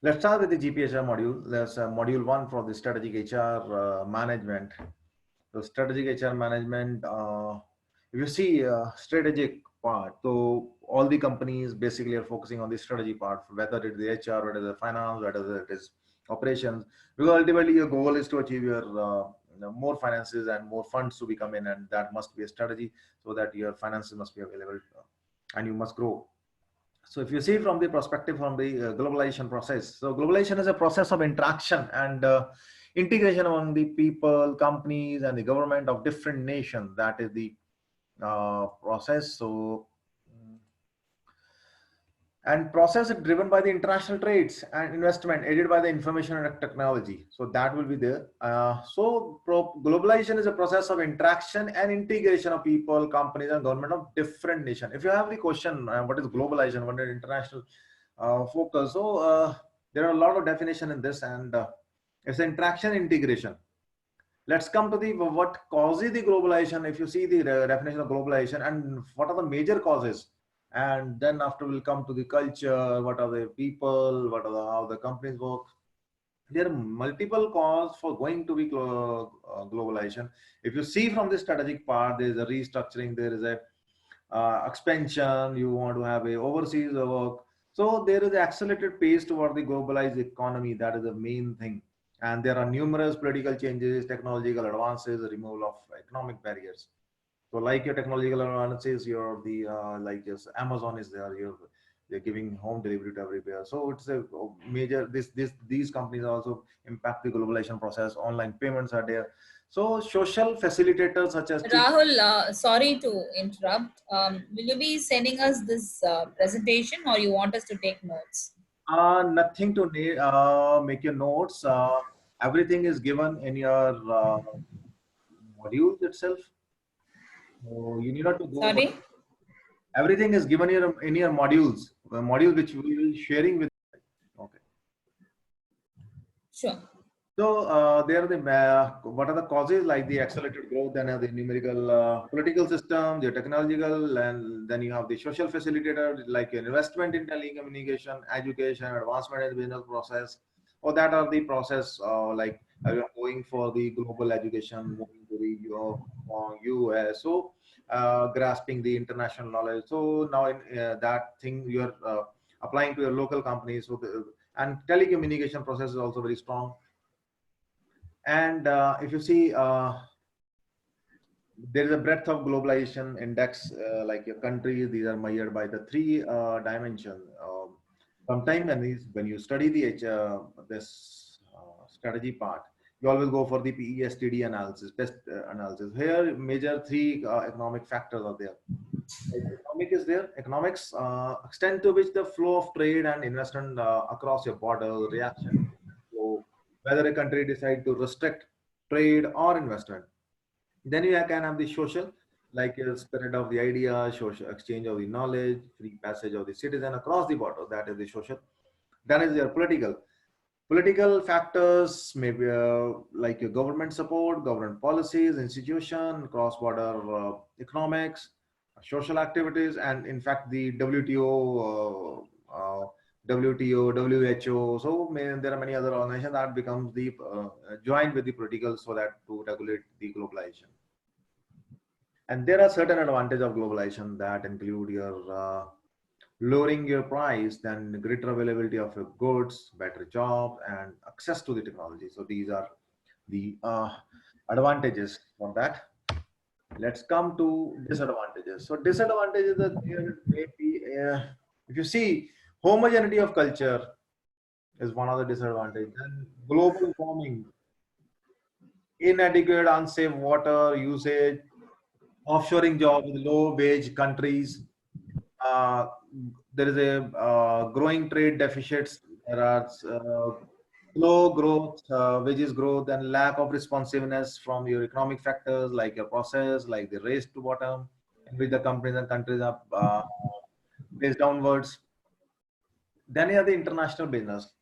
Let's start with the GPHR module. There's module 1 for the strategic HR management. So strategic HR management, if you see strategic part, so all the companies basically are focusing on the strategy part, whether it is the HR, whether it is finance, whether it is operations, because ultimately your goal is to achieve your more finances and more funds to be come in, and that must be a strategy so that your finances must be available and you must grow. So if you see from the perspective from the globalization process, so globalization is a process of interaction and integration among the people, companies, and the government of different nations. That is the process. So and process is driven by the international trades and investment aided by the information and technology. So that will be there. Globalization is a process of interaction and integration of people, companies, and government of different nations. If you have the question, what is globalization, what is international focus? So there are a lot of definition in this, and it's interaction integration. Let's come to the what causes the globalization. If you see the definition of globalization and what are the major causes, and then after we'll come to the culture, what are the people, what are how the companies work. There are multiple causes for going to be globalization. If you see from the strategic part, there is a restructuring, there is a expansion, you want to have a overseas work. So there is an accelerated pace toward the globalized economy. That is the main thing. And there are numerous political changes, technological advances, removal of economic barriers. So like your technological advances, you're the like just Amazon is there, they're giving home delivery to everywhere. So it's a major these companies also impact the globalization process. Online payments are there. So social facilitators such as Rahul, sorry to interrupt. Will you be sending us this presentation, or you want us to take notes? nothing to make your notes. Everything is given in your module itself. So you need not to go. Sorry? Everything is given in your modules. Module which we will sharing with. Okay. Sure. So there are the what are the causes like the accelerated growth, then the numerical political system, the technological, and then you have the social facilitator like investment in telecommunication, education, advancement in the business process. Or that are the process like going for the global education, moving to the US. So grasping the international knowledge. So now in that thing you are applying to your local companies. So and telecommunication process is also very strong. And if you see, there is a breadth of globalization index, like your countries, these are measured by the three dimensions. Sometimes when you study this strategy part, you always go for the PESTD analysis, best analysis. Here, major three economic factors are there. Economic is there. Economics, extent to which the flow of trade and investment across your border, reaction. So whether a country decide to restrict trade or investment. Then you can have the social, like a spirit of the idea, social exchange of the knowledge, free passage of the citizen across the border. That is the social. Then is your political. Political factors maybe like your government support, government policies, institution, cross-border economics, social activities, and in fact the WTO, WHO. So there are many other organizations that becomes the joined with the political so that to regulate the globalization. And there are certain advantages of globalization that include your lowering your price, then greater availability of your goods, better jobs, and access to the technology. So these are the advantages for that. Let's come to disadvantages. So disadvantages that there may be, if you see, homogeneity of culture is one of the disadvantages. Then global warming, inadequate unsafe water usage, offshoring jobs with low wage countries. Uh, there is a growing trade deficits. There are slow growth, wages growth, and lack of responsiveness from your economic factors like your process, like the race to bottom, in which the companies and countries are placed downwards. Then you have the international business.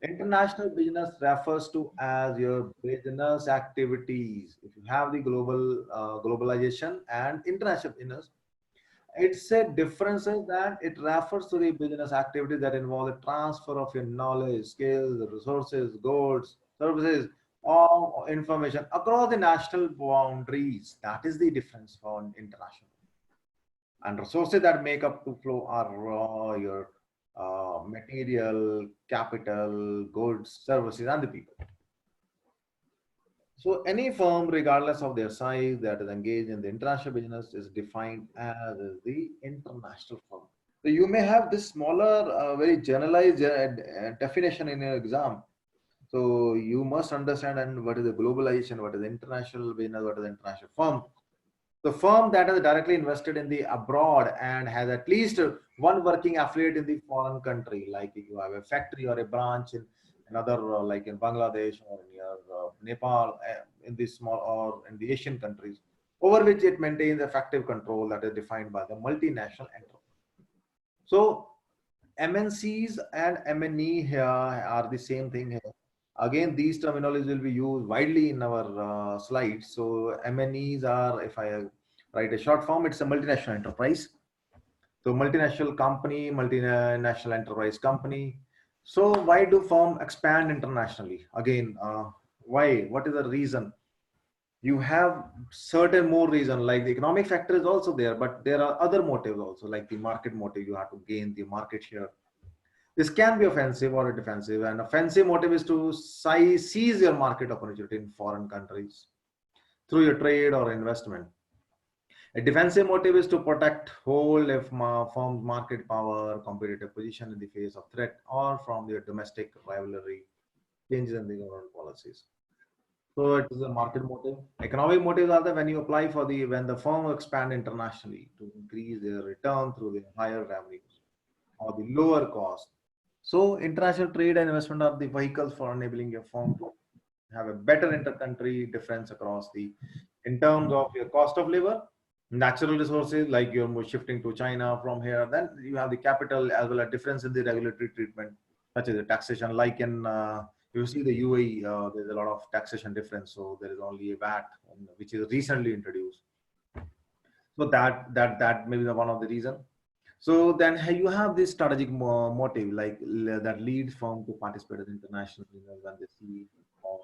International business refers to as your business activities. If you have the globalization and international business, It's a difference is that it refers to the business activity that involve the transfer of your knowledge, skills, resources, goods, services, or information across the national boundaries. That is the difference from international. And resources that make up to flow are raw, your material, capital, goods, services, and the people. So any firm, regardless of their size, that is engaged in the international business is defined as the international firm. So you may have this smaller, very generalized definition in your exam. So you must understand and what is the globalization, what is the international business, what is the international firm. The firm that is directly invested in the abroad and has at least one working affiliate in the foreign country, like if you have a factory or a branch in another, like in Bangladesh or in your Nepal, in the small or in the Asian countries, over which it maintains effective control that is defined by the multinational enterprise. So MNCs and MNE here are the same thing here. Again, these terminologies will be used widely in our slides. So MNEs are, if I write a short form, it's a multinational enterprise. So multinational company, multinational enterprise company. So why do firm expand internationally? Again, why? What is the reason? You have certain more reason, like the economic factor is also there, but there are other motives also, like the market motive. You have to gain the market share. This can be offensive or defensive. An offensive motive is to seize your market opportunity in foreign countries through your trade or investment. A defensive motive is to protect, hold a firm's market power, competitive position in the face of threat, or from your domestic rivalry, changes in the government policies. So it is a market motive. Economic motives are the when you apply for the when the firm expand internationally to increase their return through the higher revenues or the lower cost. So international trade and investment are the vehicles for enabling your firm to have a better intercountry difference across the in terms of your cost of labor, natural resources like you're shifting to China from here. Then you have the capital as well as difference in the regulatory treatment, such as the taxation. Like in you see the UAE, there's a lot of taxation difference. So there is only a VAT, which is recently introduced. So that may be the one of the reason. So then you have this strategic motive, like that leads firm to participate in international business when they see or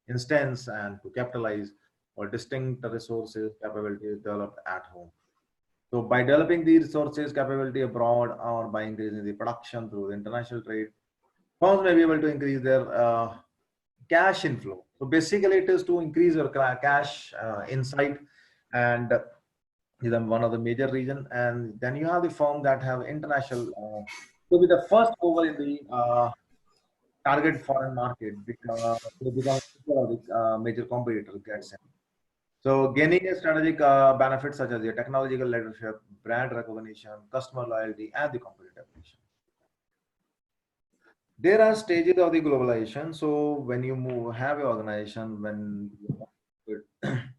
instance and to capitalize or distinct resources capabilities developed at home. So by developing these resources capability abroad or by increasing the production through the international trade, firms may be able to increase their cash inflow. So basically, it is to increase your cash insight and is one of the major reason. And then you have the firm that have international to be the first over in the target foreign market because they become the major competitor gets in. So gaining a strategic benefits such as the technological leadership, brand recognition, customer loyalty, and the competitiveness. There are stages of the globalization. So when you have an organization, when you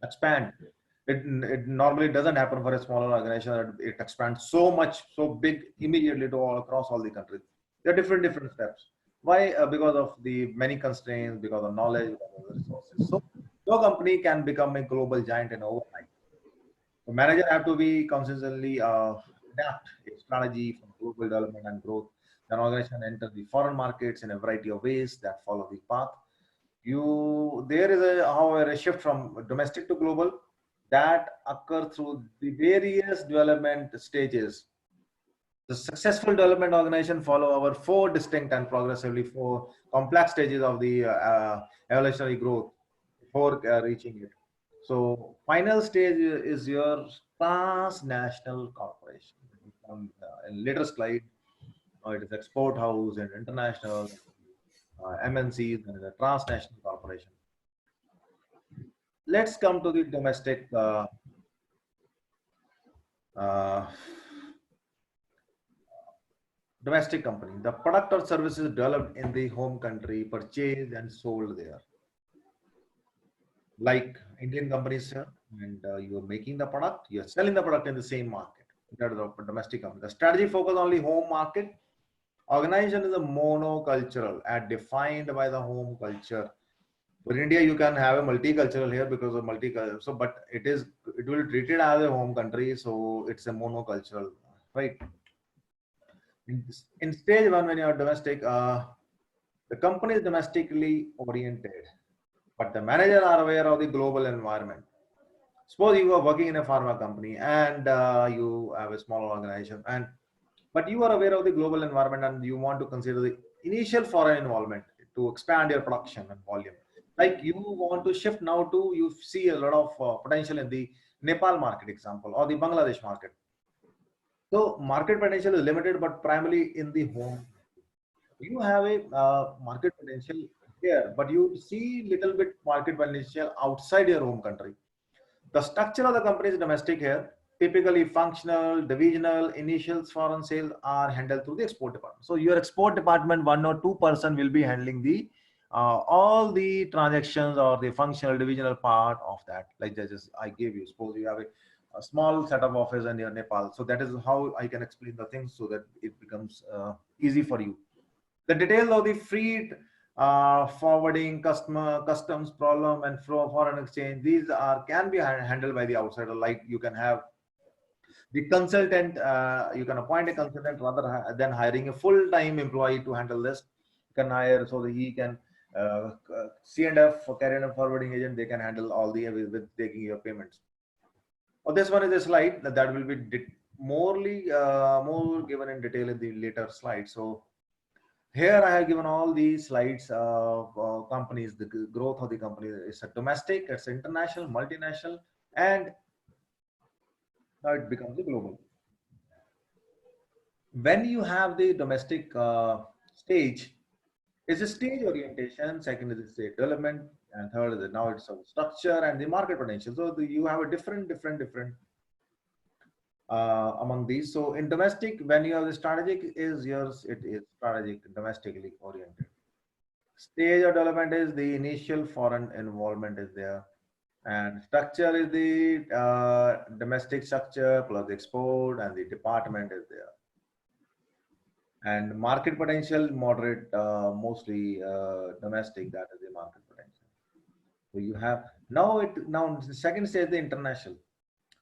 expand, it normally doesn't happen for a smaller organization that it expands so much, so big immediately to all across all the countries. There are different steps. Why? Because of the many constraints, because of knowledge, because of the resources. So no company can become a global giant in overnight. The manager have to be consistently adapt its strategy for global development and growth. An organization enter the foreign markets in a variety of ways that follow the path. There is however a shift from domestic to global that occur through the various development stages. The successful development organization follow our four distinct and progressively four complex stages of the evolutionary growth before reaching it. So final stage is your transnational corporation. In later slide, it is export house and international MNCs and the transnational corporation. Let's come to the uh, domestic company. The product or services developed in the home country, purchased and sold there. Like Indian companies here, and you're making the product, you're selling the product in the same market. That is a domestic company. The strategy focus only home market. Organization is a monocultural and defined by the home culture. But in India, you can have a multicultural here because of multicultural. So, but it will treat it as a home country, so it's a monocultural, right? In stage one, when you are domestic, the company is domestically oriented, but the manager are aware of the global environment. Suppose you are working in a pharma company and you have a small organization, and but you are aware of the global environment and you want to consider the initial foreign involvement to expand your production and volume. Like you want to shift now to, you see a lot of potential in the Nepal market example or the Bangladesh market. So market potential is limited, but primarily in the home. You have a market potential here, but you see little bit market potential outside your home country. The structure of the company is domestic here. Typically functional, divisional, initials, foreign sales are handled through the export department. So your export department, 1 or 2 person will be handling the all the transactions or the functional divisional part of that. Like just I gave you, suppose you have a small set of office in your Nepal. So that is how I can explain the things so that it becomes easy for you. The details of the free forwarding, customs problem, and foreign exchange, these are can be handled by the outsider. Like you can have the consultant, you can appoint a consultant rather than hiring a full-time employee to handle this. You can hire so that he can C&F for carrier and forwarding agent. They can handle all the with taking your payments. Oh, this one is a slide that will be more given in detail in the later slide. So here I have given all these slides of companies, the growth of the company. It's a domestic, it's international, multinational, and now it becomes a global. When you have the domestic stage, it's a stage orientation, second is the stage development, and third is now it's a structure and the market potential. So you have a different among these. So in domestic, when you have the strategic is yours, it is strategic, domestically oriented. Stage of development is the initial foreign involvement is there, and structure is the domestic structure plus export, and the department is there. And market potential moderate, mostly domestic. That is the market potential. So you have now the second stage, the international.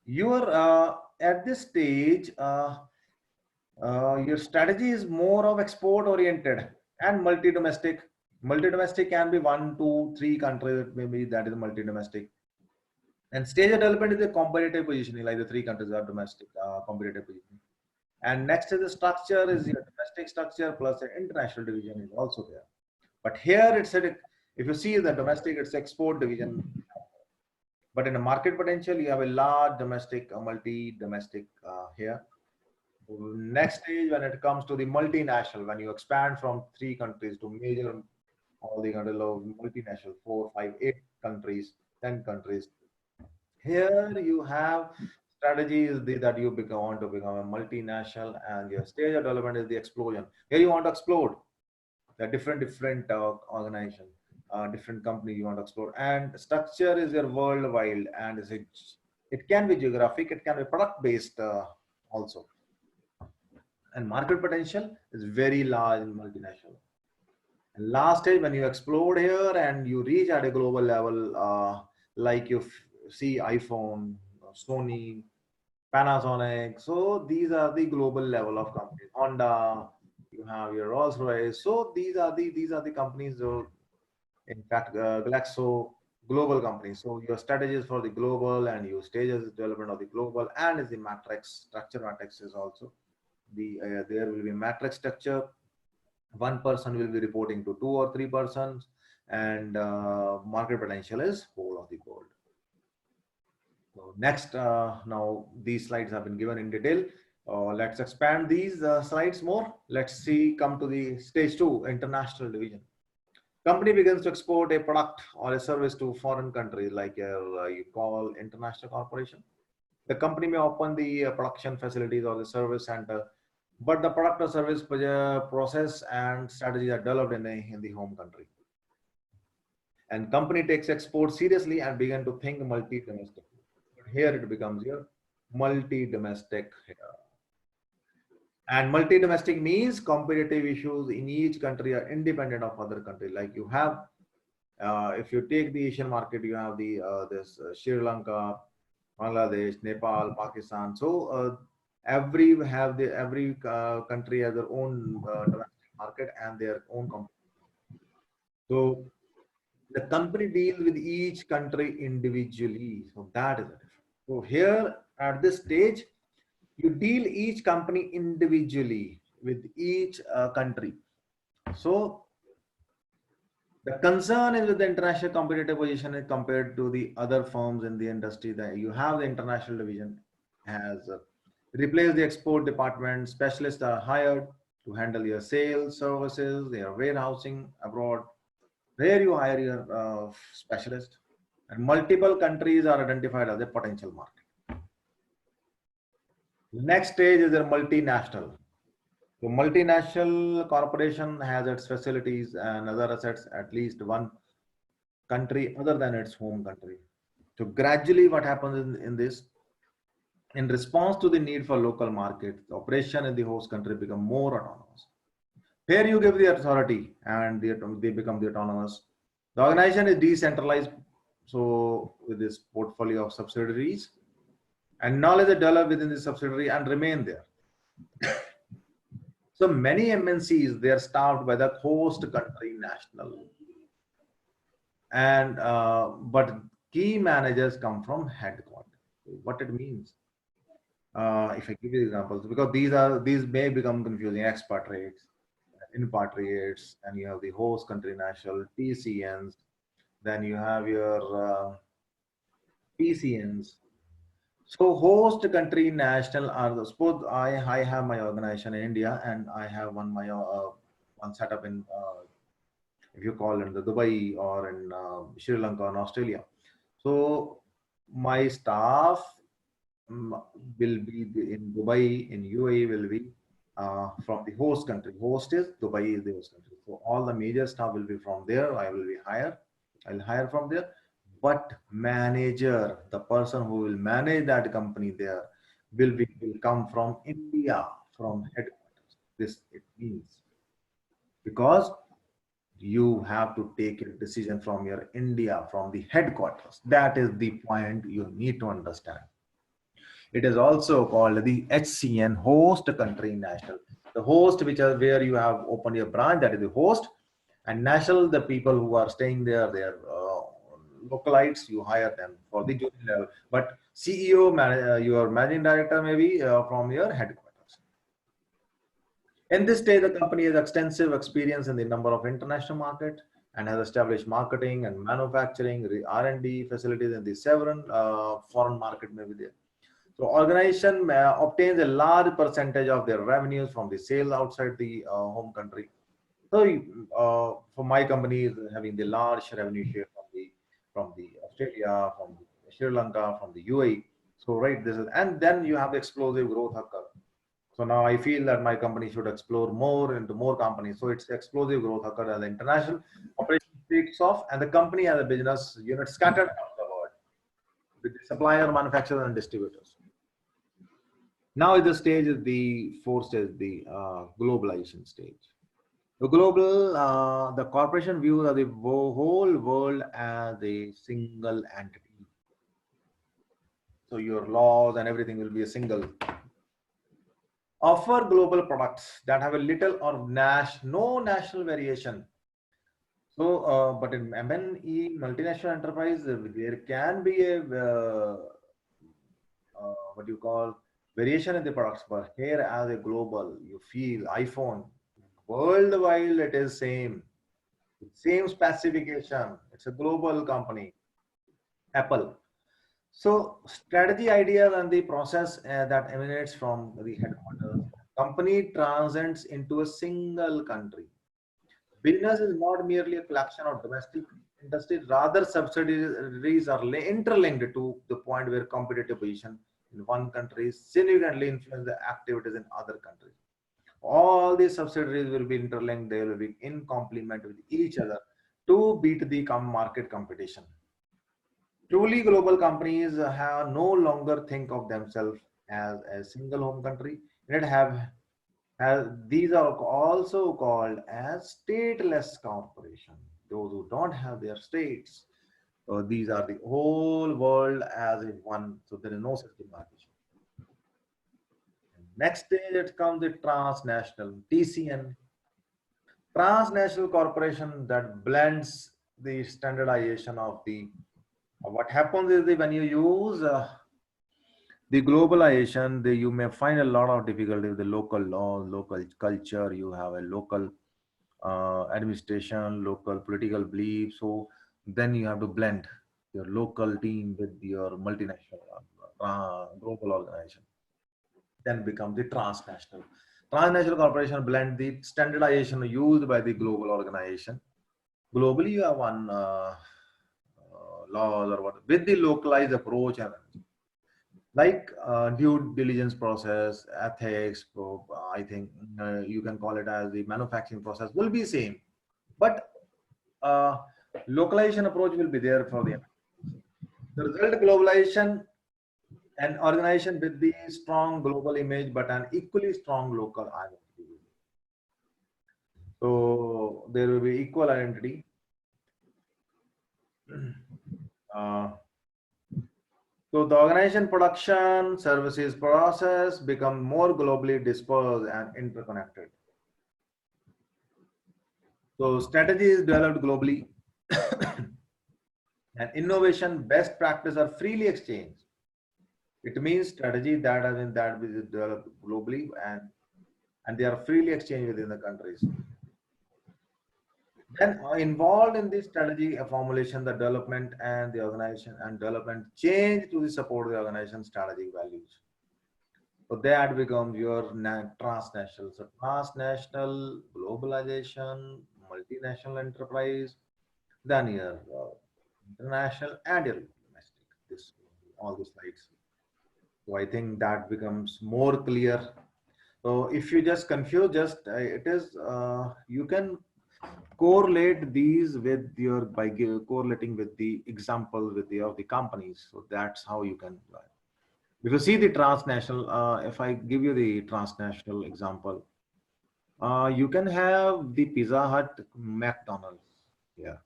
You are at this stage. Your strategy is more of export oriented and multi-domestic. Multi-domestic can be 1, 2, 3 countries, maybe that is multi-domestic. And stage of development is a competitive positioning, like the 3 countries are domestic, competitive positioning. And next is the structure is your domestic structure plus an international division is also there. But here it's a, if you see the domestic, it's export division. But in the market potential, you have a large domestic, multi-domestic here. Next stage, when it comes to the multinational, when you expand from 3 countries to major, all the countries of multinational, 4, 5, 8 countries, 10 countries. Here you have strategies that you want to become a multinational, and your stage of development is the explosion. Here you want to explode the different organization, different company you want to explore, and structure is your worldwide, and it can be geographic, it can be product based also. And market potential is very large in multinational. And last stage, when you explode here and you reach at a global level, like you see iPhone, Sony, Panasonic. So these are the global level of companies. Honda, you have your Rolls Royce. So these are the companies. In fact, Glaxo, global companies. So your strategies for the global and your stages development of the global, and is the matrix structure. Matrix is also there will be matrix structure. 1 person will be reporting to 2 or 3 persons, and market potential is whole of the world. So next, now these slides have been given in detail. Let's expand these slides more. Let's see, come to the stage 2, international division. Company begins to export a product or a service to foreign countries, like you call international corporation. The company may open the production facilities or the service center, but the product or service process and strategies are developed in the home country. And company takes export seriously and begin to think multi-domestic. Here it becomes your multi-domestic. And multi-domestic means competitive issues in each country are independent of other country. Like you have If you take the Asian market, you have the this Sri Lanka, Bangladesh, Nepal, Pakistan. So every country has their own domestic market and their own company. So the company deals with each country individually. So that is the difference. So here at this stage, you deal each company individually with each country. So the concern is with the international competitive position is compared to the other firms in the industry that you have. The international division has replaced the export department. Specialists are hired to handle your sales, services, their warehousing abroad. Where you hire your specialist, and multiple countries are identified as a potential market. The next stage is a multinational. So multinational corporation has its facilities and other assets at least one country other than its home country. So gradually what happens in this, in response to the need for local market, the operation in the host country become more autonomous. Here you give the authority and they become the autonomous. The organization is decentralized, so with this portfolio of subsidiaries, and knowledge is developed within the subsidiary and remain there. So many MNCs, they are staffed by the host country national, and but key managers come from headquarters. What it means? If I give you examples, because these may become confusing. Expatriates, repatriates, and you have the host country national TCNs. Then you have your PCNs. So host country national are the, suppose I have my organization in India and I have one set up in if you call in the Dubai or in Sri Lanka or Australia. So my staff will be in Dubai, in UAE will be from the host country. Host is Dubai is the host country. So all the major staff will be from there. I'll hire from there. But manager, the person who will manage that company there, will come from India, from headquarters. This it means, because you have to take a decision from your India, from the headquarters. That is the point you need to understand. It is also called the HCN, host country national. The host, which are where you have opened your branch, that is the host, and national, the people who are staying there, they are localites. You hire them for the junior level. But CEO, your managing director, maybe from your headquarters. In this stage, the company has extensive experience in the number of international market and has established marketing and manufacturing, R&D facilities in the several foreign market maybe there. So organization obtains a large percentage of their revenues from the sales outside the home country. So for my company is having the large revenue share from the Australia, from the Sri Lanka, from the UAE. So right, this is, and then you have the explosive growth occur. So now I feel that my company should explore more into more companies. So it's explosive growth occur as the international operation takes off, and the company as a business unit scattered across the world with the supplier, manufacturer, and distributors. Now the stage is the fourth stage, the globalization stage. The global, the corporation views of the whole world as a single entity. So your laws and everything will be a single. Offer global products that have a little or no national variation. So, but in MNE, multinational enterprise, there can be a what you call variation in the products, but here as a global, you feel iPhone worldwide, it is same specification. It's a global company, Apple. So strategy, ideas, and the process that emanates from the headquarters. Company transcends into a single country. Business is not merely a collection of domestic industries, rather subsidiaries are interlinked to the point where competitive position in one country significantly influence the activities in other countries. All these subsidiaries will be interlinked, they will be in complement with each other to beat the market competition. Truly global companies have no longer think of themselves as a single home country. It these are also called as stateless corporation. those who don't have their states. So these are the whole world as in one. So there is no such demarcation. Next stage, it comes the transnational TCN, transnational corporation that blends the standardization of the. What happens is that when you use the globalization, you may find a lot of difficulty with the local law, local culture. You have a local administration, local political belief. So then you have to blend your local team with your multinational global organization. Then become the transnational. Transnational corporation blend the standardization used by the global organization. Globally, you have one laws or what with the localized approach and like due diligence process, ethics. I think you can call it as the manufacturing process will be same, but uh, localization approach will be there for the. The result globalization, an organization with the strong global image but an equally strong local identity. So there will be equal identity. Uh, so the organization production services process become more globally dispersed and interconnected. So strategy is developed globally and innovation best practice are freely exchanged. It means strategy that has been that is developed globally and they are freely exchanged within the countries. Then involved in this strategy formulation, the development and the organization and development change to the support the organization strategic values. So that becomes your transnational. So transnational, globalization, multinational enterprise, then your international and your domestic. This all the slides. So I think that becomes more clear. So if you just confuse, just it is you can correlate these with your correlating with the example with the of the companies. So that's how you can. If you see the transnational, if I give you the transnational example, you can have the Pizza Hut, McDonald's. Yeah.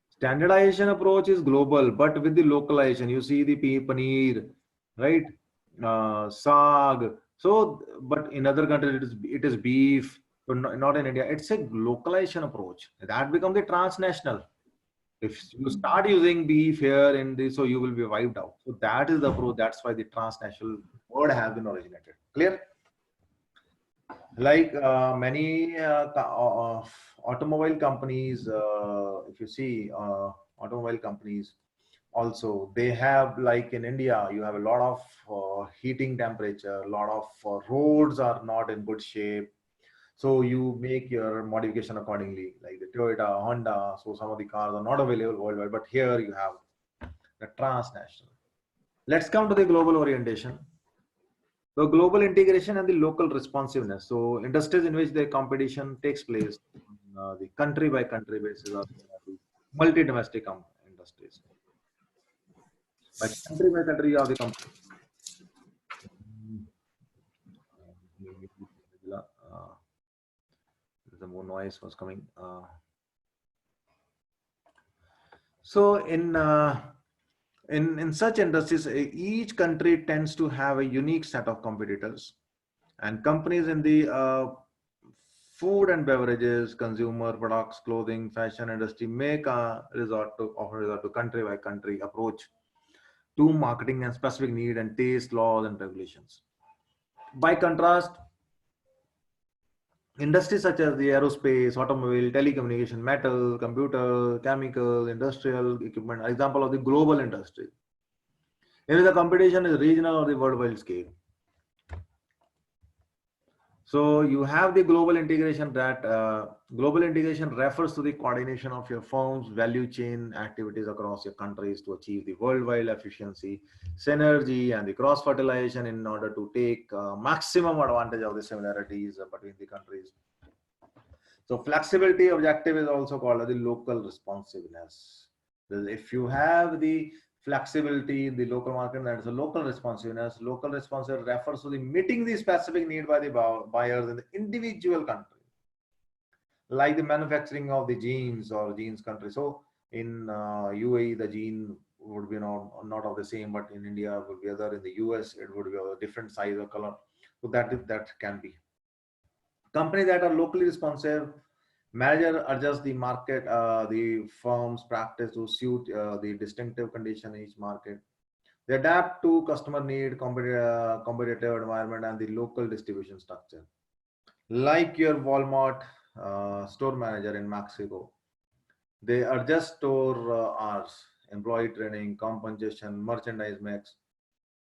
Standardization approach is global, but with the localization, you see the paneer, right? Sag. So, but in other countries, it is beef. But not in India. It's a localization approach that becomes the transnational. If you start using beef here in this, so you will be wiped out. So that is the approach. That's why the transnational word has been originated. Clear? Like many automobile companies, if you see automobile companies, also they have like in India, you have a lot of heating temperature, a lot of roads are not in good shape. So you make your modification accordingly, like the Toyota, Honda. So some of the cars are not available worldwide, but here you have the transnational. Let's come to the global orientation. So global integration and the local responsiveness. So industries in which the competition takes place on the country by country basis or the multi-domestic industries. By country, you have the company. The more noise was coming. So in such industries, each country tends to have a unique set of competitors, and companies in the food and beverages, consumer products, clothing, fashion industry make a resort to country by country approach to marketing and specific need and taste laws and regulations. By contrast, industries such as the aerospace, automobile, telecommunication, metal, computer, chemical, industrial equipment, are example of the global industry. If the competition is regional or the worldwide scale. So you have the global integration that global integration refers to the coordination of your firm's value chain activities across your countries to achieve the worldwide efficiency, synergy, and the cross fertilization in order to take maximum advantage of the similarities between the countries. So flexibility objective is also called the local responsiveness. If you have the flexibility in the local market, that is a local responsiveness. Local responsiveness refers to the meeting the specific need by the buyers in the individual country. like the manufacturing of the jeans or jeans country. So in UAE, the jean would be not of the same, but in India would be other. In the US, it would be a different size or color. So that can be. Companies that are locally responsive, manager adjust the market, the firm's practice to suit the distinctive condition in each market. They adapt to customer need, competitive environment, and the local distribution structure. Like your Walmart store manager in Mexico, they adjust store hours, employee training, compensation, merchandise mix,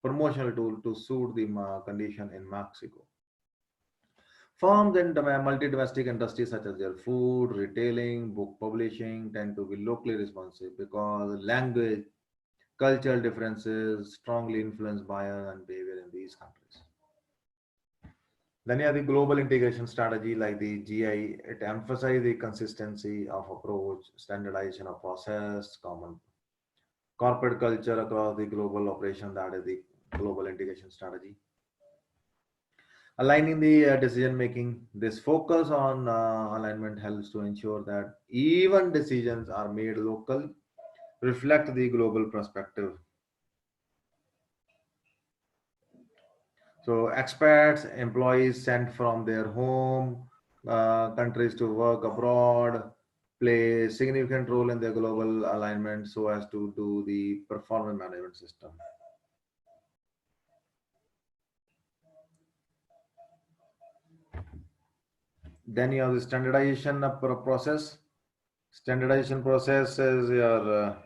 promotional tool to suit the condition in Mexico. Firms in multi-domestic industries such as their food, retailing, book publishing tend to be locally responsive because language, cultural differences strongly influence buyer and behavior in these countries. Then you have the global integration strategy like the GI. It emphasizes the consistency of approach, standardization of process, common corporate culture across the global operation. That is the global integration strategy. Aligning the decision making. This focus on alignment helps to ensure that even decisions are made local, reflect the global perspective. So expats, employees sent from their home countries to work abroad play significant role in the global alignment so as to do the performance management system. Then you have the standardization process. Standardization process is your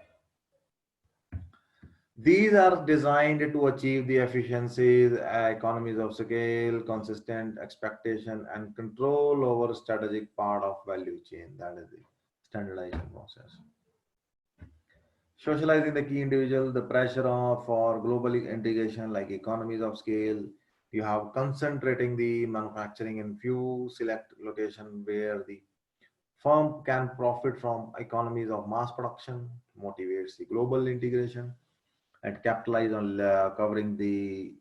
these are designed to achieve the efficiencies, economies of scale, consistent expectation, and control over strategic part of value chain. That is the standardization process. Socializing the key individual, the pressure for global integration like economies of scale. You have concentrating the manufacturing in few select location where the firm can profit from economies of mass production, motivates the global integration, and capitalize on covering the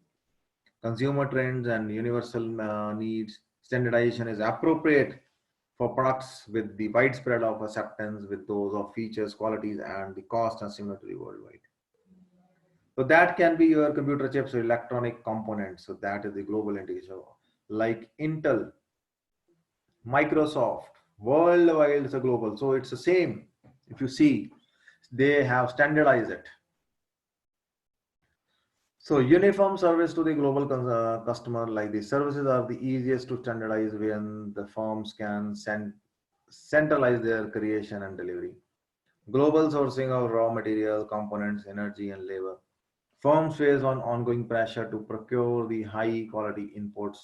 consumer trends and universal needs. Standardization is appropriate for products with the widespread of acceptance with those of features, qualities, and the cost are similar to the worldwide. So that can be your computer chips or electronic components. So that is the global integration. Like Intel, Microsoft, worldwide is a global. So it's the same. If you see, they have standardized it. So uniform service to the global customer, like the services are the easiest to standardize when the firms can centralize their creation and delivery. Global sourcing of raw material, components, energy, and labor. Firms face on ongoing pressure to procure the high quality inputs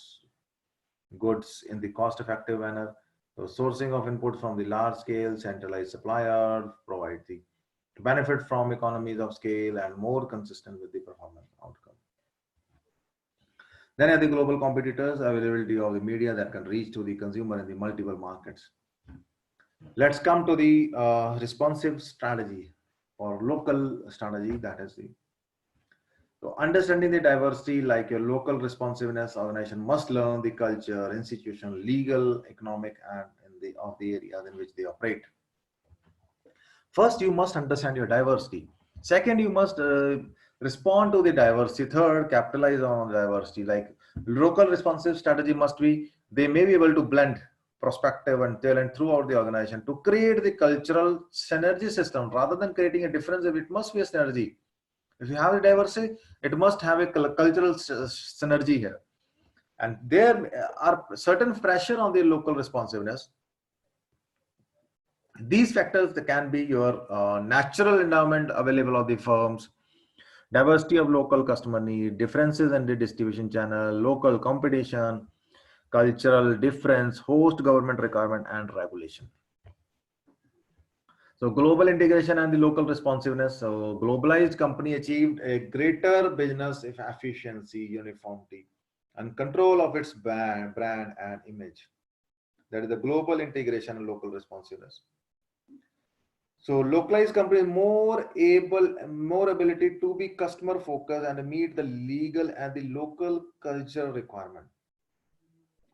goods in the cost effective manner. So sourcing of inputs from the large scale centralized supplier provide the benefit from economies of scale and more consistent with the performance outcome. Then at the global competitors, availability of the media that can reach to the consumer in the multiple markets. Let's come to the responsive strategy or local strategy. That is the so understanding the diversity, like your local responsiveness, organization must learn the culture, institution, legal, economic, and in the of the areas in which they operate. First, you must understand your diversity. Second, you must respond to the diversity. Third, capitalize on diversity. Like local responsive strategy must be, they may be able to blend prospective and talent throughout the organization to create the cultural synergy system rather than creating a difference. It must be a synergy. If you have a diversity, it must have a cultural synergy here. And there are certain pressure on the local responsiveness. These factors that can be your natural endowment available of the firms, diversity of local customer need, differences in the distribution channel, local competition, cultural difference, host government requirement and regulation. So global integration and the local responsiveness. So globalized company achieved a greater business efficiency, uniformity, and control of its brand and image. That is the global integration and local responsiveness. So localized companies more ability to be customer focused and meet the legal and the local cultural requirement.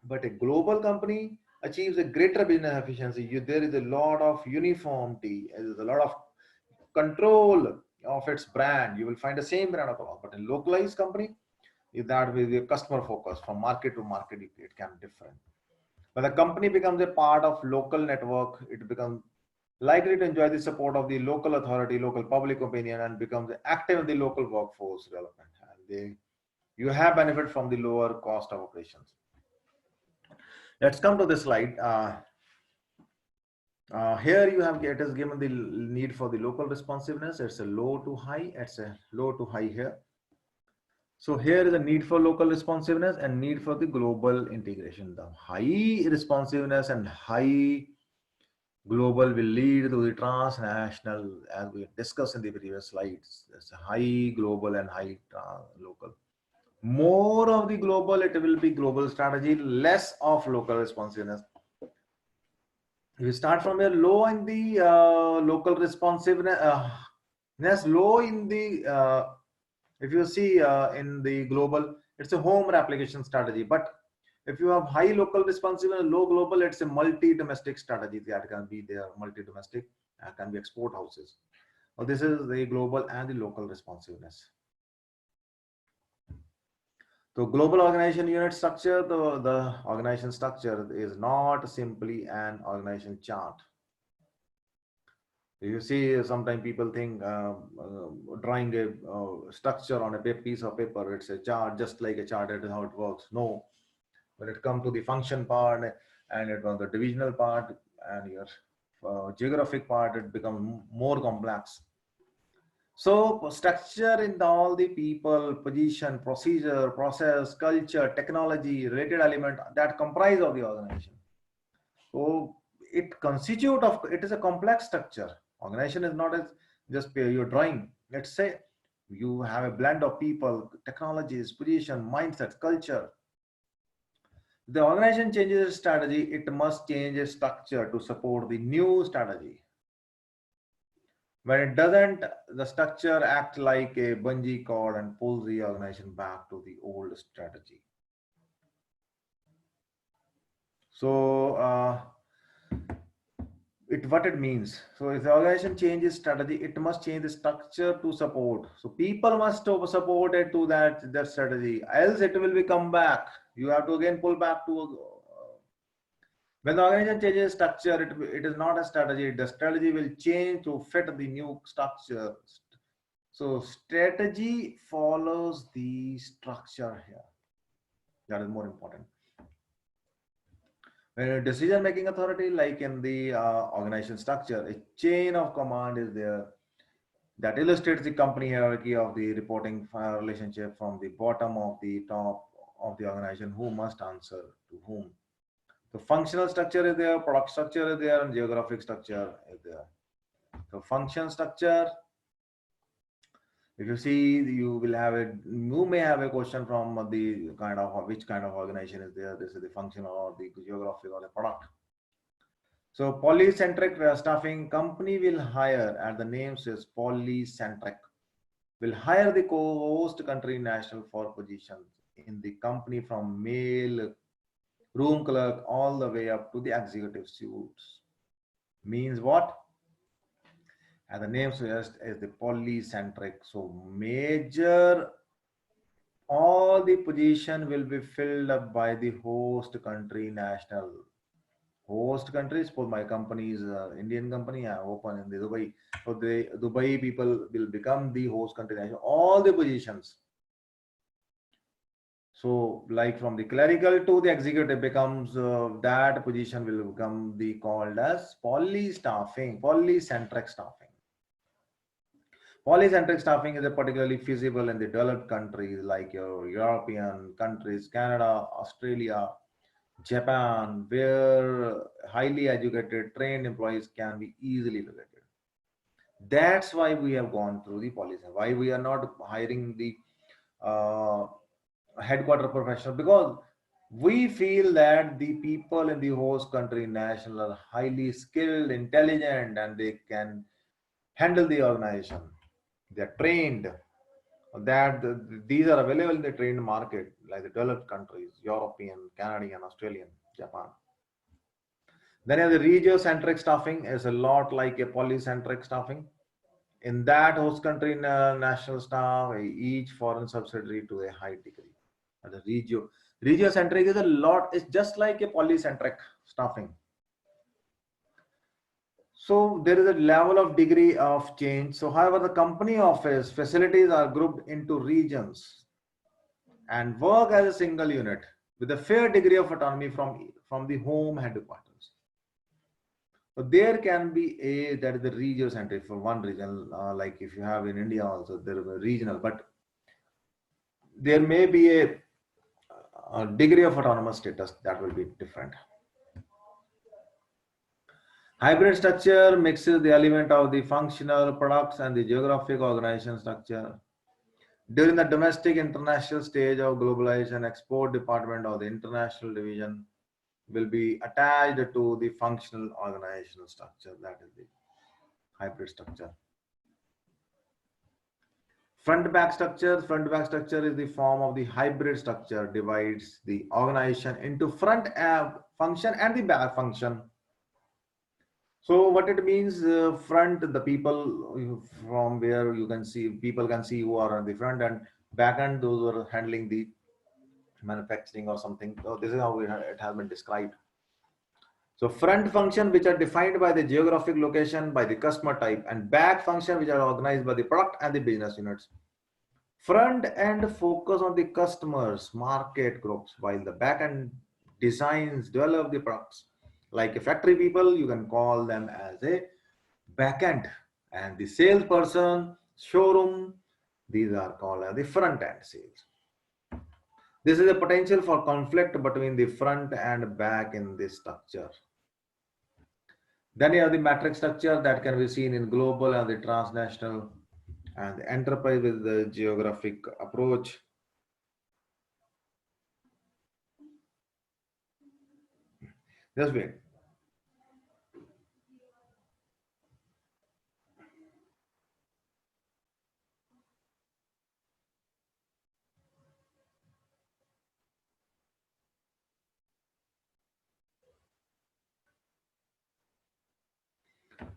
But a global company achieves a greater business efficiency. There is a lot of uniformity, there is a lot of control of its brand. You will find the same brand across, but in localized company, is that with the customer focus from market to market, it can be different. When the company becomes a part of local network, it becomes likely to enjoy the support of the local authority, local public opinion, and becomes active in the local workforce development. And you have benefit from the lower cost of operations. Let's come to this slide. Here you have, it is given the need for the local responsiveness. It's a low to high. It's a low to high here. So here is a need for local responsiveness and need for the global integration. The high responsiveness and high global will lead to the transnational, as we discussed in the previous slides. There's a high global and high local. More of the global, it will be global strategy, less of local responsiveness. We start from a low in the local responsiveness, low in the, if you see in the global, it's a home replication strategy. But if you have high local responsiveness, low global, it's a multi-domestic strategy that can be there, multi-domestic, can be export houses. So this is the global and the local responsiveness. So global organization unit structure, the organization structure is not simply an organization chart. You see, sometimes people think drawing a structure on a piece of paper, it's a chart, just like a chart, that is how it works. No, when it comes to the function part and it on the divisional part and your geographic part, it becomes more complex. So structure in all the people, position, procedure, process, culture, technology, related element that comprise of the organization. So it constitute of, it is a complex structure. Organization is not as just your drawing. Let's say you have a blend of people, technologies, position, mindsets, culture. The organization changes its strategy, it must change its structure to support the new strategy. When it doesn't, the structure acts like a bungee cord and pulls the organization back to the old strategy. So what it means. So if the organization changes strategy, it must change the structure to support. So people must support it to that strategy, else it will be come back. You have to again pull back to. When the organization changes structure, it is not a strategy. The strategy will change to fit the new structure. So strategy follows the structure here. That is more important. When a decision-making authority, like in the organization structure, a chain of command is there that illustrates the company hierarchy of the reporting relationship from the bottom of the top of the organization, who must answer to whom. So functional structure is there, product structure is there, and geographic structure is there. So function structure, if you see, you may have a question from the kind of which kind of organization is there. This is the functional or the geographic or the product. So polycentric staffing company will hire, and the name says polycentric, will hire the co-host country national for positions in the company from male room clerk all the way up to the executive suites. Means what? And the name suggests is the polycentric. So major, all the position will be filled up by the host country national. Host countries for my company is Indian company. I open in the Dubai. So the Dubai people will become the host country national. All the positions. So like from the clerical to the executive becomes that position will become the called as polycentric staffing. Polycentric staffing is particularly feasible in the developed countries like your European countries, Canada, Australia, Japan, where highly educated, trained employees can be easily located. That's why we have gone through the policy. Why we are not hiring the uh, headquarter professional, because we feel that the people in the host country national are highly skilled, intelligent, and they can handle the organization. They're trained. That these are available in the trained market, like the developed countries, European, Canadian, Australian, Japan. Then the regio-centric staffing is a lot like a polycentric staffing. In that host country national staff, each foreign subsidiary to a high degree. And the regio-centric is a lot, it's just like a polycentric staffing. So there is a level of degree of change. So however, the company office facilities are grouped into regions and work as a single unit with a fair degree of autonomy from the home headquarters. So there can be that is the regional centric for one region, like if you have in India also, there is a regional, but there may be a degree of autonomous status that will be different. Hybrid structure mixes the element of the functional products and the geographic organization structure. During the domestic international stage of globalization, export department or the international division will be attached to the functional organizational structure, that is the hybrid structure. Front-back structure. Front-back structure is the form of the hybrid structure, divides the organization into front function and the back function. So what it means, front, the people from where you can see, people can see who are on the front, and back end, those who are handling the manufacturing or something. So this is how it has been described. So front function, which are defined by the geographic location, by the customer type, and back function, which are organized by the product and the business units. Front end focus on the customers, market groups, while the back end designs, develop the products. Like a factory people, you can call them as a back end, and the salesperson, showroom, these are called as the front end sales. This is a potential for conflict between the front and back in this structure. Then you have the matrix structure that can be seen in global and the transnational and the enterprise with the geographic approach. Just wait.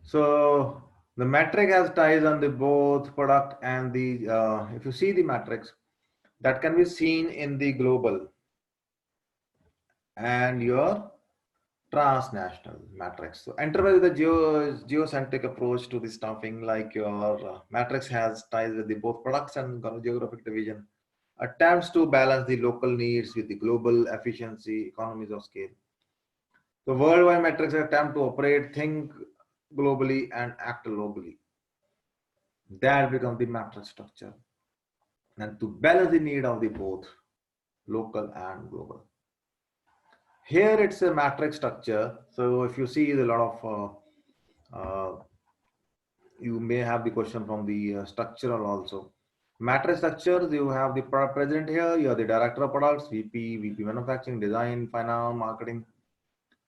So the matrix has ties on the both product and the, if you see the matrix, that can be seen in the global and your transnational matrix. So enterprise with the geocentric approach to the staffing, like your matrix has ties with the both products and geographic division, attempts to balance the local needs with the global efficiency, economies of scale. The worldwide matrix attempt to operate, think globally and act locally. That becomes the matrix structure, and to balance the need of the both local and global. Here it's a matrix structure. So if you see a lot of you may have the question from the structural also. Matrix structures, you have the president here, you have the director of products, VP manufacturing, design, finance, marketing.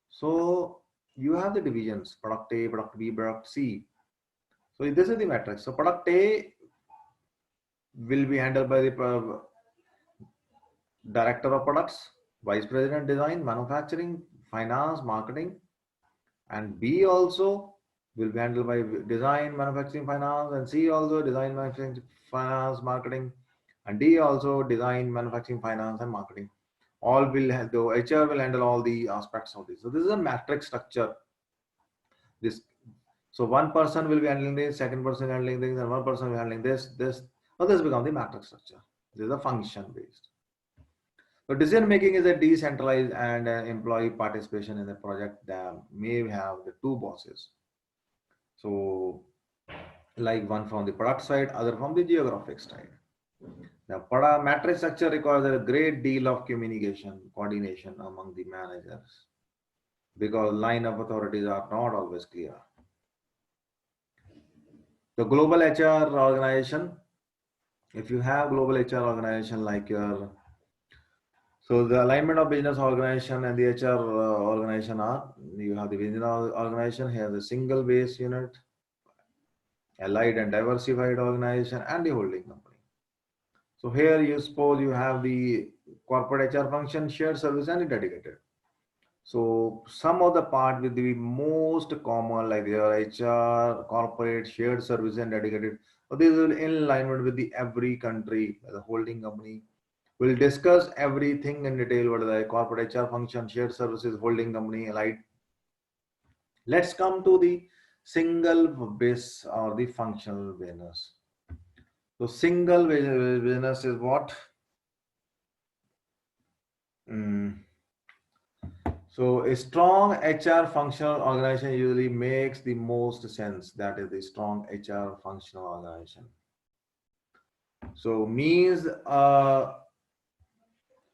So you have the divisions, product A, product B, product C. So this is the matrix. So product A will be handled by the director of products, vice president design, manufacturing, finance, marketing, and B also will be handled by design, manufacturing, finance, and C also design, manufacturing, finance, marketing, and D also design, manufacturing, finance, and marketing. All will have, the HR will handle all the aspects of this. So this is a matrix structure. This, so one person will be handling this, second person handling this, and one person will be handling this. So this becomes the matrix structure. This is a function based. So decision making is a decentralized and employee participation in the project that may have the two bosses. So like one from the product side, other from the geographic side. The matrix structure requires a great deal of communication, coordination among the managers because line of authorities are not always clear. The global HR organization, if you have global HR organization like your, so the alignment of business organization and the HR organization are, you have the business organization, here the single base unit, allied and diversified organization, and the holding company. So here you suppose you have the corporate HR function, shared service, and dedicated. So some of the part will be most common, like your HR, corporate, shared service, and dedicated. So this is in alignment with the every country, the holding company. We'll discuss everything in detail. What is the corporate HR function, shared services, holding company, allied. Let's come to the single base or the functional business. So single business is what? Mm. So a strong HR functional organization usually makes the most sense. That is the strong HR functional organization. So means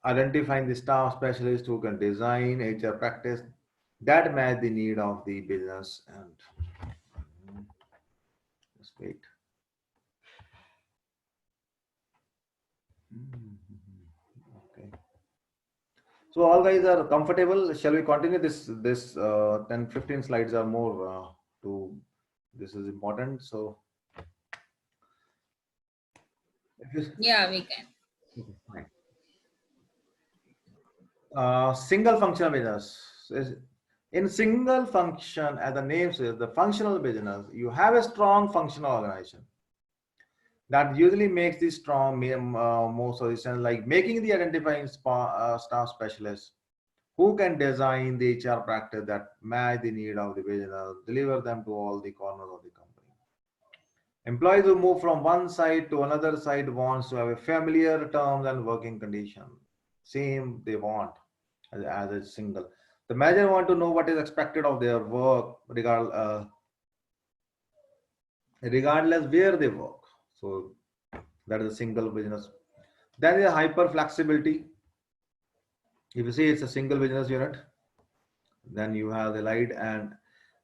identifying the staff specialist who can design HR practice that match the need of the business. And just wait. Okay. So all guys are comfortable. Shall we continue this 10-15 slides are more to this is important. So Yeah, we can. okay, fine. Single functional business. In single function, as the name says, the functional business, you have a strong functional organization that usually makes the strong most of the sense, like making the identifying staff specialists who can design the HR practice that match the need of the business, deliver them to all the corners of the company. Employees who move from one side to another side wants to have a familiar terms and working condition. Same they want as a single. The manager want to know what is expected of their work regardless where they work. So that is a single business. Then is a hyper flexibility. If you say it's a single business unit, then you have the light and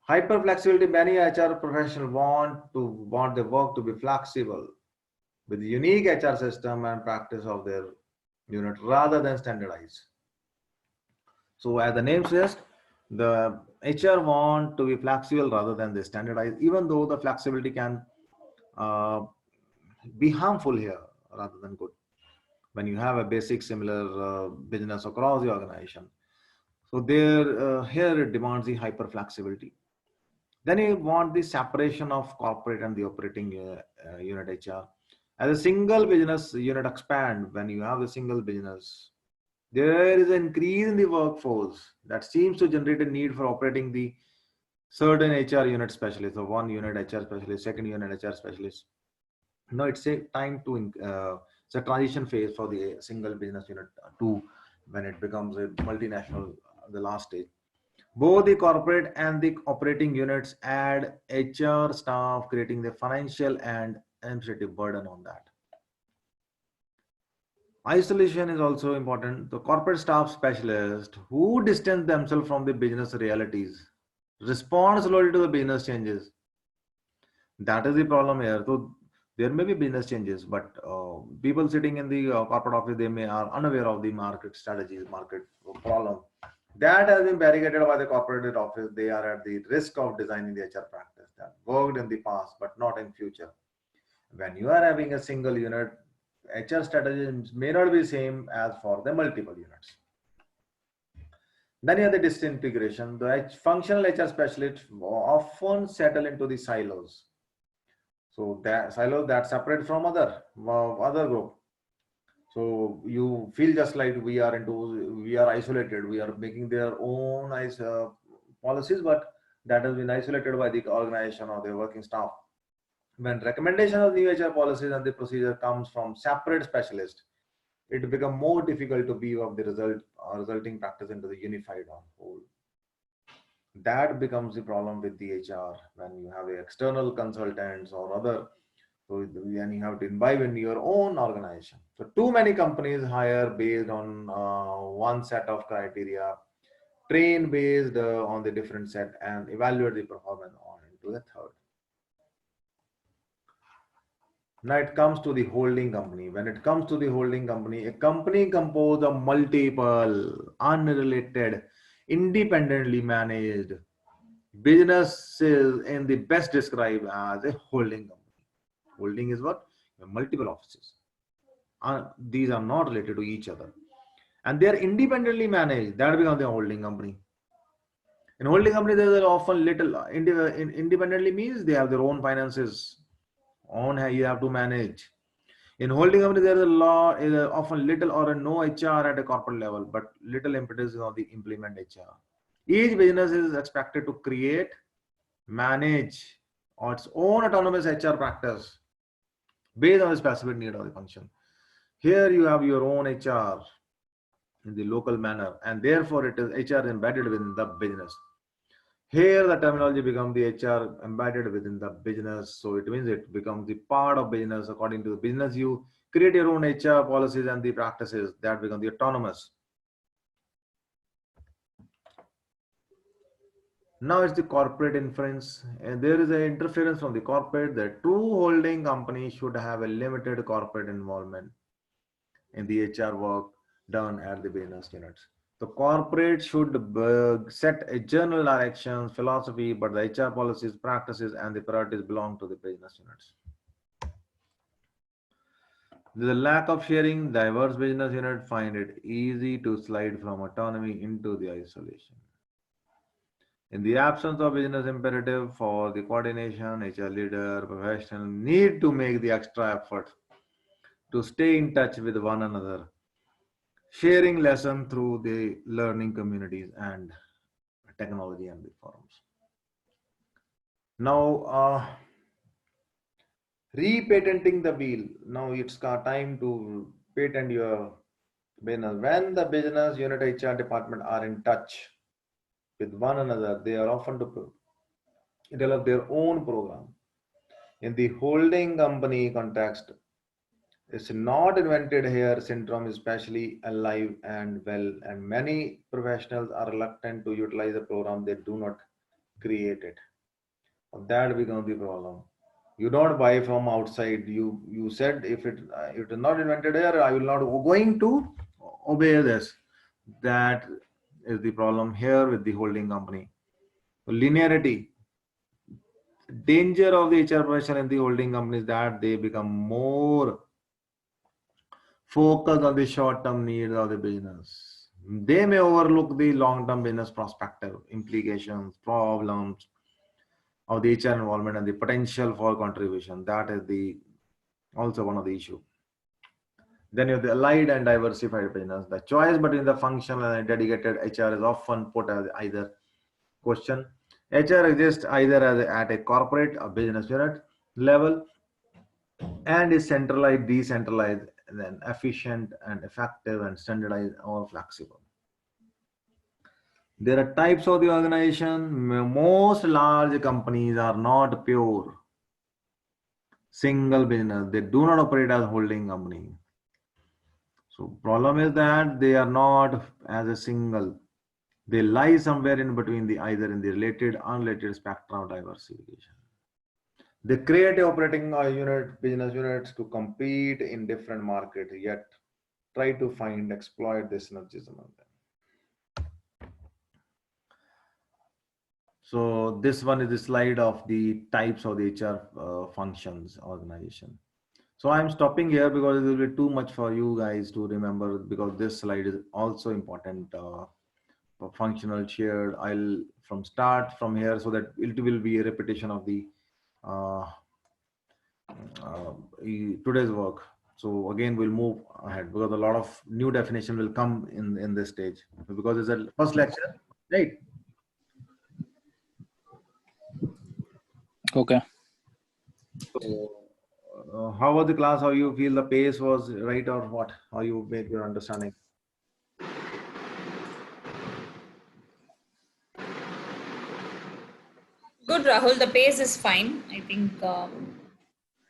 hyper flexibility. Many HR professionals want their work to be flexible with unique HR system and practice of their unit rather than standardized. So as the name suggests, the HR want to be flexible rather than the standardized, even though the flexibility can uh, be harmful here rather than good when you have a basic similar business across the organization. So there, here it demands the hyper flexibility. Then you want the separation of corporate and the operating unit HR. As a single business unit expand, when you have a single business, there is an increase in the workforce that seems to generate a need for operating the certain HR unit specialist, so one unit HR specialist, second unit HR specialist. No, it's a time to it's a transition phase for the single business unit to when it becomes a multinational, the last stage. Both the corporate and the operating units add HR staff, creating the financial and administrative burden on that. Isolation is also important. The corporate staff specialist who distance themselves from the business realities, respond slowly to the business changes. That is the problem here. So there may be business changes, but people sitting in the corporate office, they may are unaware of the market strategies, market problem. That has been barricaded by the corporate office. They are at the risk of designing the HR practice that worked in the past, but not in future. When you are having a single unit, HR strategies may not be same as for the multiple units. Then you have the disintegration. The functional HR specialists often settle into the silos. So that silos that separate from other group. So you feel just like we are isolated. We are making their own policies, but that has been isolated by the organization or the working staff. When recommendation of new HR policies and the procedure comes from separate specialists, it becomes more difficult to be of the resulting practice into the unified on whole. That becomes the problem with the HR when you have the external consultants or other. So then you have to imbibe in your own organization. So too many companies hire based on one set of criteria, train based on the different set, and evaluate the performance on into the third. Now it comes to the holding company. When it comes to the holding company, a company composed of multiple, unrelated, independently managed businesses in the best described as a holding company. Holding is what? Multiple offices. These are not related to each other. And they are independently managed. That becomes the holding company. In holding company, there is often little independently means they have their own finances, own you have to manage. In holding company, there is often little or no HR at a corporate level, but little impetus on the implement HR. Each business is expected to create, manage its own autonomous HR practice based on the specific need of the function. Here you have your own HR in the local manner, and therefore it is HR embedded within the business. Here the terminology becomes the HR embedded within the business. So it means it becomes the part of business. According to the business, you create your own HR policies and the practices that become the autonomous. Now it's the corporate inference, and there is an interference from the corporate that true holding company should have a limited corporate involvement in the HR work done at the business units. The corporate should set a general direction, philosophy, but the HR policies, practices, and the priorities belong to the business units. The lack of sharing, diverse business units find it easy to slide from autonomy into the isolation. In the absence of business imperative for the coordination, HR leader, professional need to make the extra effort to stay in touch with one another, sharing lesson through the learning communities and technology and the forums. Now, repatenting the wheel. Now it's time to patent your business. When the business unit HR department are in touch with one another, they are often to develop their own program. In the holding company context, it's not invented here syndrome is especially alive and well, and many professionals are reluctant to utilize the program they do not create it. That becomes the problem. You don't buy from outside. You said if it is not invented here, I will not going to obey this. That is the problem here with the holding company. Linearity. Danger of the HR professional in the holding company is that they become more focused on the short-term needs of the business. They may overlook the long-term business perspective, implications, problems of the HR involvement and the potential for contribution. That is the also one of the issue. Then you have the allied and diversified business. The choice between the functional and dedicated HR is often put as either question. HR exists either at a corporate or business unit level and is centralized, decentralized, and then efficient and effective and standardized or flexible. There are types of the organization. Most large companies are not pure single business. They do not operate as holding company. So problem is that they are not as a single. They lie somewhere in between the either in the related, unrelated spectrum of diversification. They create operating business units to compete in different markets, yet try to exploit this synergism among them. So this one is the slide of the types of the HR functions organization. So I'm stopping here because it will be too much for you guys to remember because this slide is also important for functional shared. I'll start from here so that it will be a repetition of the today's work. So again, we'll move ahead because a lot of new definition will come in this stage because it's a first lecture, right? Okay. So, how was the class? How you feel the pace was right or what? How you made your understanding? Good, Rahul. The pace is fine. I think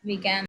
we can